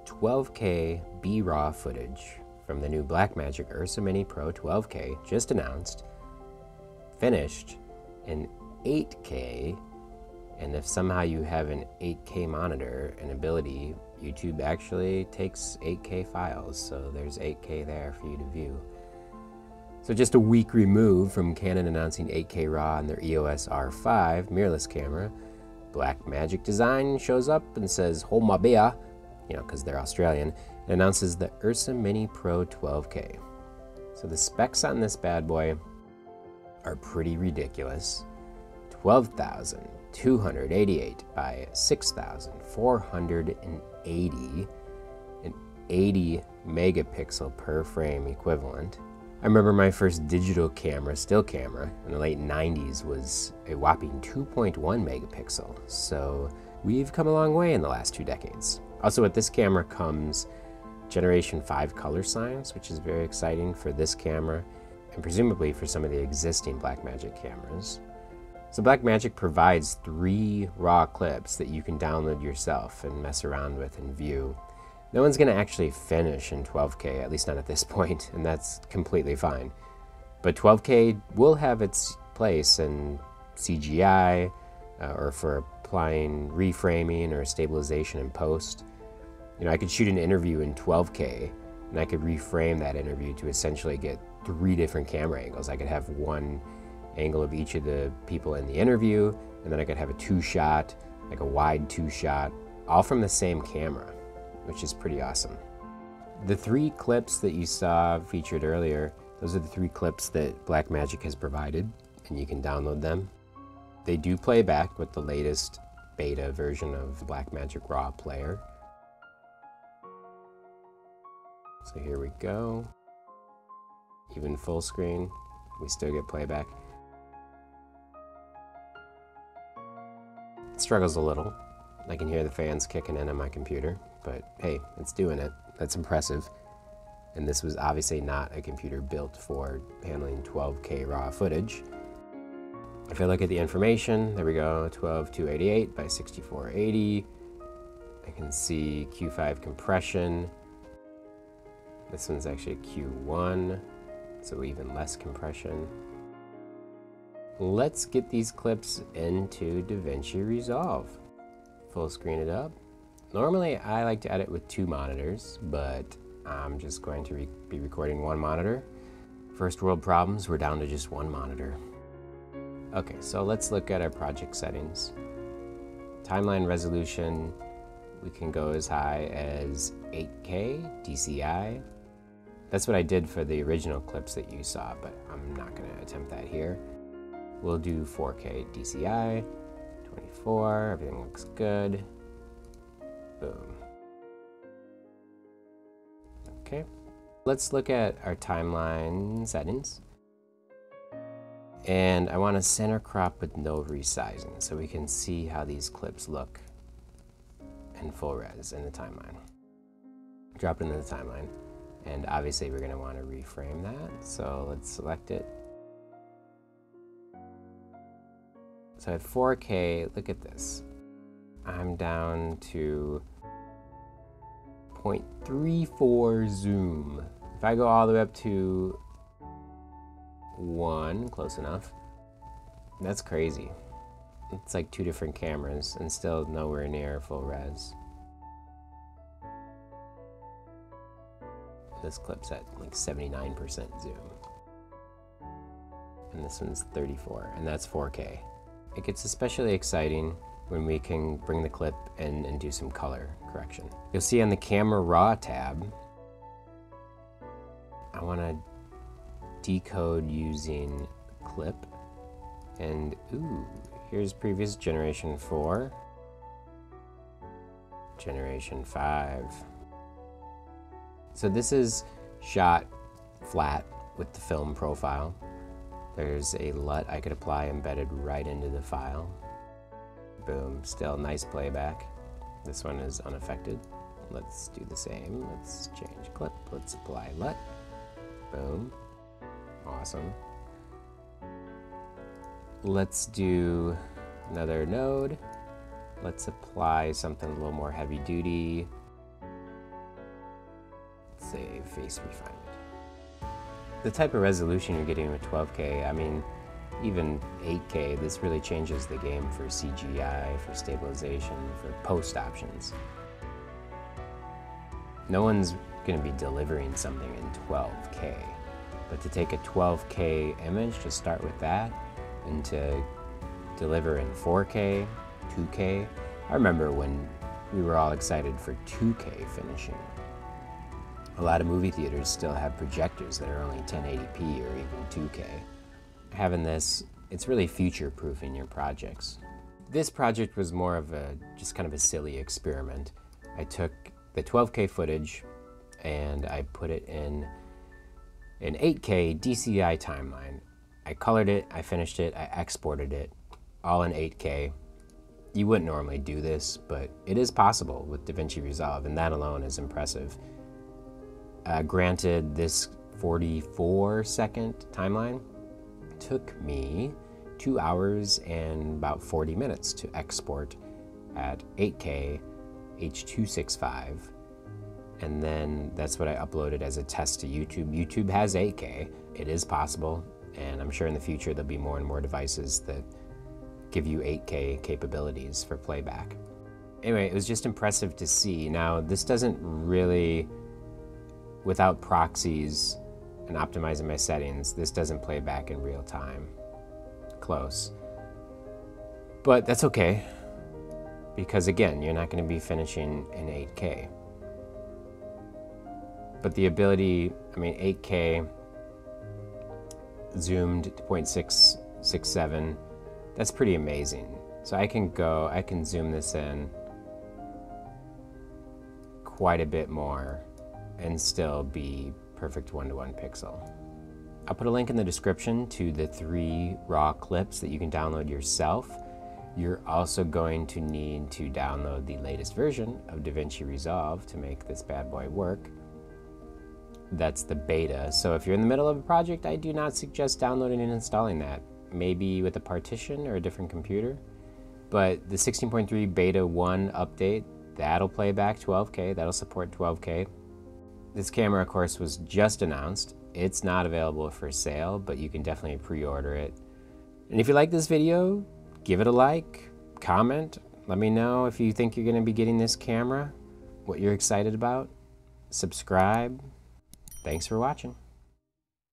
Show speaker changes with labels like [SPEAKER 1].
[SPEAKER 1] 12K B-RAW footage from the new Blackmagic Ursa Mini Pro 12K, just announced, finished in 8K, and if somehow you have an 8K monitor and ability, YouTube actually takes 8K files, so there's 8K there for you to view. So just a week removed from Canon announcing 8K RAW on their EOS R5 mirrorless camera, Blackmagic Design shows up and says, "Hold my beer," because they're Australian, and announces the Ursa Mini Pro 12K. So the specs on this bad boy are pretty ridiculous. 12,288 by 6,480, an 80 megapixel per frame equivalent. I remember my first digital camera, still camera, in the late 90s was a whopping 2.1 megapixel. So we've come a long way in the last 2 decades. Also with this camera comes Generation 5 color science, which is very exciting for this camera and presumably for some of the existing Blackmagic cameras. So Blackmagic provides 3 raw clips that you can download yourself and mess around with and view. No one's going to actually finish in 12K, at least not at this point, and that's completely fine. But 12K will have its place in CGI or for applying reframing or stabilization in post. I could shoot an interview in 12K and I could reframe that interview to essentially get 3 different camera angles. I could have one angle of each of the people in the interview, and then I could have a 2-shot, like a wide 2-shot, all from the same camera, which is pretty awesome. The 3 clips that you saw featured earlier, those are the 3 clips that Blackmagic has provided, and you can download them. They do play back with the latest beta version of Blackmagic RAW Player. So here we go. Even full screen, we still get playback. It struggles a little. I can hear the fans kicking in on my computer, but hey, it's doing it. That's impressive. And this was obviously not a computer built for handling 12K raw footage. If I look at the information, there we go, 12,288 by 6480. I can see Q5 compression. This one's actually Q1, so even less compression. Let's get these clips into DaVinci Resolve. Full screen it up. Normally I like to edit with 2 monitors, but I'm just going to be recording 1 monitor. First world problems, we're down to just 1 monitor. Okay, so let's look at our project settings. Timeline resolution, we can go as high as 8K DCI. That's what I did for the original clips that you saw, but I'm not going to attempt that here. We'll do 4K DCI, 24, everything looks good. Boom. Okay, let's look at our timeline settings. And I want to center crop with no resizing so we can see how these clips look in full res in the timeline. Drop it into the timeline. And obviously we're going to want to reframe that. So let's select it. So at 4K, look at this. I'm down to 0.34 zoom. If I go all the way up to 1, close enough, that's crazy. It's like 2 different cameras and still nowhere near full res. This clip's at like 79% zoom. And this one's 34, and that's 4K. It gets especially exciting when we can bring the clip in and do some color correction. You'll see on the Camera Raw tab, I want to decode using clip, and ooh, here's previous Generation 4, Generation 5. So this is shot flat with the film profile. There's a LUT I could apply embedded right into the file. Boom, still nice playback. This one is unaffected. Let's do the same. Let's change clip. Let's apply LUT. Boom. Awesome. Let's do another node. Let's apply something a little more heavy duty. face refinement. The type of resolution you're getting with 12K, I mean, even 8K, this really changes the game for CGI, for stabilization, for post options. No one's going to be delivering something in 12K, but to take a 12K image, to start with that, and to deliver in 4K, 2K. I remember when we were all excited for 2K finishing. A lot of movie theaters still have projectors that are only 1080p or even 2K. Having this, it's really future-proofing your projects. This project was more of just kind of a silly experiment. I took the 12K footage and I put it in an 8K DCI timeline. I colored it, I finished it, I exported it, all in 8K. You wouldn't normally do this, but it is possible with DaVinci Resolve, and that alone is impressive. Granted, this 44-second timeline took me 2 hours and about 40 minutes to export at 8K H.265, and then that's what I uploaded as a test to YouTube. YouTube has 8K. It is possible, and I'm sure in the future there'll be more and more devices that give you 8K capabilities for playback. Anyway, it was just impressive to see. Now, this doesn't really, without proxies and optimizing my settings, this doesn't play back in real time. Close. But that's okay, because again, you're not going to be finishing in 8K. But the ability, I mean, 8K zoomed to 0.667, that's pretty amazing. So I can zoom this in quite a bit more and still be perfect 1:1 pixel. I'll put a link in the description to the 3 raw clips that you can download yourself. You're also going to need to download the latest version of DaVinci Resolve to make this bad boy work. That's the beta. So if you're in the middle of a project, I do not suggest downloading and installing that. Maybe with a partition or a different computer. But the 16.3 beta 1 update, that'll play back 12K, that'll support 12K. This camera, of course, was just announced. It's not available for sale, but you can definitely pre-order it. And if you like this video, give it a like, comment, let me know if you think you're going to be getting this camera, what you're excited about, subscribe. Thanks for watching.